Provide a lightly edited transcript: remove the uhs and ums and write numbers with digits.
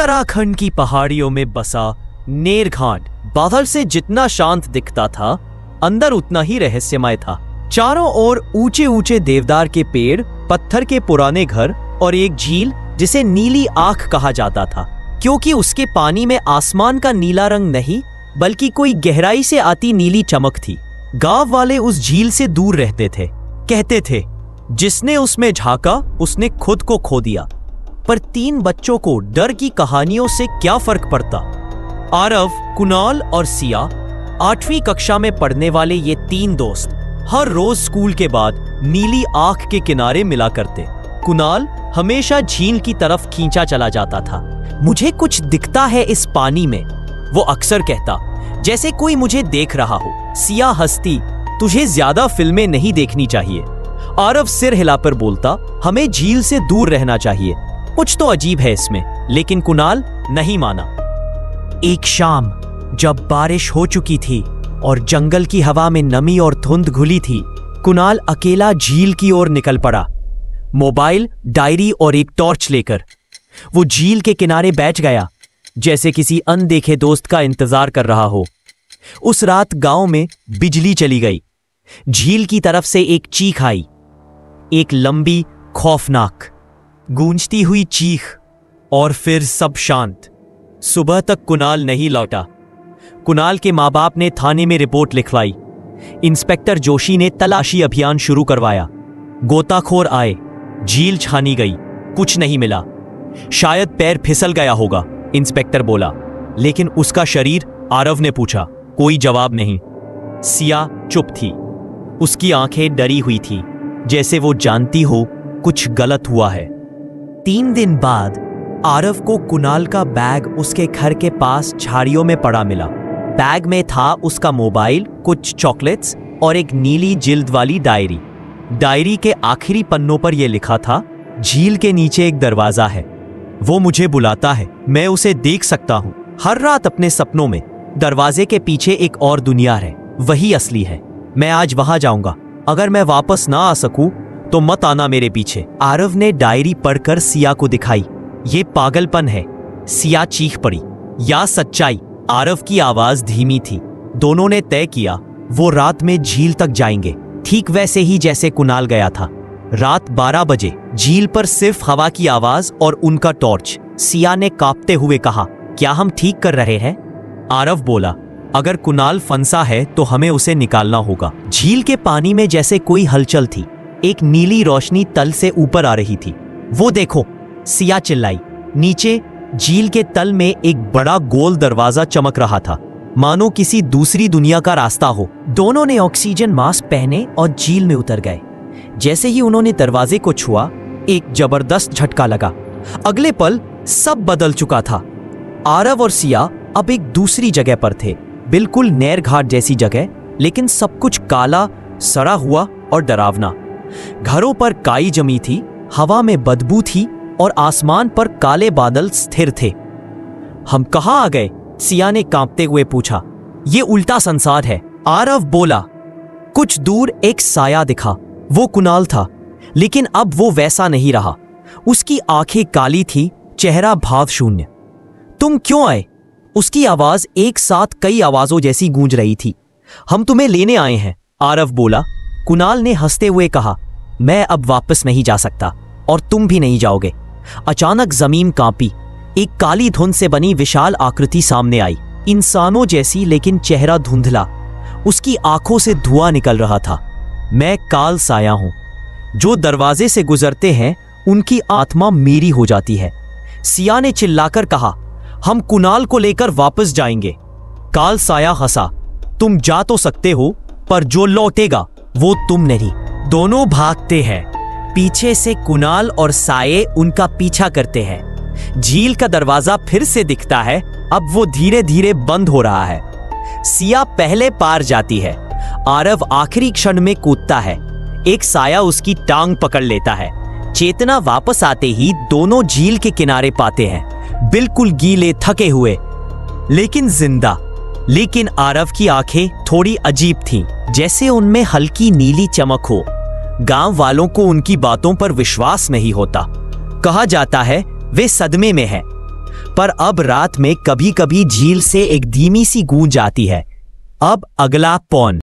उत्तराखंड की पहाड़ियों में बसा नेरघाट बादल से जितना शांत दिखता था, अंदर उतना ही रहस्यमय था। चारों ओर ऊंचे ऊंचे देवदार के पेड़, पत्थर के पुराने घर और एक झील जिसे नीली आंख कहा जाता था, क्योंकि उसके पानी में आसमान का नीला रंग नहीं बल्कि कोई गहराई से आती नीली चमक थी। गांव वाले उस झील से दूर रहते थे। कहते थे, जिसने उसमें झांका उसने खुद को खो दिया। पर 3 बच्चों को डर की कहानियों से क्या फर्क पड़ता। आरव, कुणाल और सिया 8वीं कक्षा में पढ़ने वाले ये 3 दोस्त हर रोज स्कूल के बाद नीली आंख के किनारे मिला करते। कुणाल हमेशा झील की तरफ खींचा चला जाता था। मुझे कुछ दिखता है इस पानी में, वो अक्सर कहता, जैसे कोई मुझे देख रहा हो। सिया हंसती, तुझे ज्यादा फिल्में नहीं देखनी चाहिए। आरव सिर हिलाकर बोलता, हमें झील से दूर रहना चाहिए, कुछ तो अजीब है इसमें। लेकिन कुणाल नहीं माना। एक शाम जब बारिश हो चुकी थी और जंगल की हवा में नमी और धुंध घुली थी, कुणाल अकेला झील की ओर निकल पड़ा, मोबाइल, डायरी और एक टॉर्च लेकर। वो झील के किनारे बैठ गया, जैसे किसी अनदेखे दोस्त का इंतजार कर रहा हो। उस रात गांव में बिजली चली गई। झील की तरफ से एक चीख आई, एक लंबी, खौफनाक, गूंजती हुई चीख, और फिर सब शांत। सुबह तक कुणाल नहीं लौटा। कुणाल के माँ बाप ने थाने में रिपोर्ट लिखवाई। इंस्पेक्टर जोशी ने तलाशी अभियान शुरू करवाया। गोताखोर आए, झील छानी गई, कुछ नहीं मिला। शायद पैर फिसल गया होगा, इंस्पेक्टर बोला। लेकिन उसका शरीर? आरव ने पूछा। कोई जवाब नहीं। सिया चुप थी। उसकी आंखें डरी हुई थी, जैसे वो जानती हो कुछ गलत हुआ है। 3 दिन बाद आरव को कुणाल का बैग उसके घर के पास झाड़ियों में पड़ा मिला। बैग में था उसका मोबाइल, कुछ चॉकलेट्स और एक नीली जिल्द वाली डायरी। डायरी के आखिरी पन्नों पर यह लिखा था, झील के नीचे एक दरवाजा है, वो मुझे बुलाता है, मैं उसे देख सकता हूं हर रात अपने सपनों में। दरवाजे के पीछे एक और दुनिया है, वही असली है। मैं आज वहां जाऊंगा। अगर मैं वापस ना आ सकूं तो मत आना मेरे पीछे। आरव ने डायरी पढ़कर सिया को दिखाई। ये पागलपन है, सिया चीख पड़ी। या सच्चाई? आरव की आवाज धीमी थी। दोनों ने तय किया वो रात में झील तक जाएंगे, ठीक वैसे ही जैसे कुणाल गया था। रात 12 बजे झील पर सिर्फ हवा की आवाज और उनका टॉर्च। सिया ने कांपते हुए कहा, क्या हम ठीक कर रहे हैं? आरव बोला, अगर कुणाल फंसा है तो हमें उसे निकालना होगा। झील के पानी में जैसे कोई हलचल थी। एक नीली रोशनी तल से ऊपर आ रही थी। वो देखो, सिया चिल्लाई। नीचे झील के तल में एक बड़ा गोल दरवाजा चमक रहा था, मानो किसी दूसरी दुनिया का रास्ता हो। दोनों ने ऑक्सीजन मास्क पहने और झील में उतर गए। जैसे ही उन्होंने दरवाजे को छुआ, एक जबरदस्त झटका लगा। अगले पल सब बदल चुका था। आरव और सिया अब एक दूसरी जगह पर थे, बिल्कुल नेरघाट जैसी जगह, लेकिन सब कुछ काला, सड़ा हुआ और डरावना। घरों पर काई जमी थी, हवा में बदबू थी और आसमान पर काले बादल स्थिर थे। हम कहां आ गए? सिया ने कांपते हुए पूछा। ये उल्टा संसार है, आरव बोला। कुछ दूर एक साया दिखा। वो कुणाल था, लेकिन अब वो वैसा नहीं रहा। उसकी आंखें काली थी, चेहरा भाव शून्य। तुम क्यों आए? उसकी आवाज एक साथ कई आवाजों जैसी गूंज रही थी। हम तुम्हें लेने आए हैं, आरव बोला। कुणाल ने हंसते हुए कहा, मैं अब वापस नहीं जा सकता और तुम भी नहीं जाओगे। अचानक जमीन कांपी। एक काली धुंध से बनी विशाल आकृति सामने आई, इंसानों जैसी, लेकिन चेहरा धुंधला। उसकी आंखों से धुआं निकल रहा था। मैं काल साया हूं। जो दरवाजे से गुजरते हैं उनकी आत्मा मेरी हो जाती है। सिया ने चिल्लाकर कहा, हम कुणाल को लेकर वापस जाएंगे। काल साया हंसा, तुम जा तो सकते हो, पर जो लौटेगा वो तुम नहीं। दोनों भागते हैं। पीछे से कुणाल और साये उनका पीछा करते हैं। झील का दरवाजा फिर से दिखता है। अब वो धीरे धीरे बंद हो रहा है। सिया पहले पार जाती है। आरव आखिरी क्षण में कूदता है। एक साया उसकी टांग पकड़ लेता है। चेतना वापस आते ही दोनों झील के किनारे पाते हैं, बिल्कुल गीले, थके हुए, लेकिन जिंदा। लेकिन आरव की आंखें थोड़ी अजीब थीं, जैसे उनमें हल्की नीली चमक हो। गांव वालों को उनकी बातों पर विश्वास नहीं होता। कहा जाता है वे सदमे में हैं। पर अब रात में कभी कभी झील से एक धीमी सी गूंज आती है। अब अगला पौन।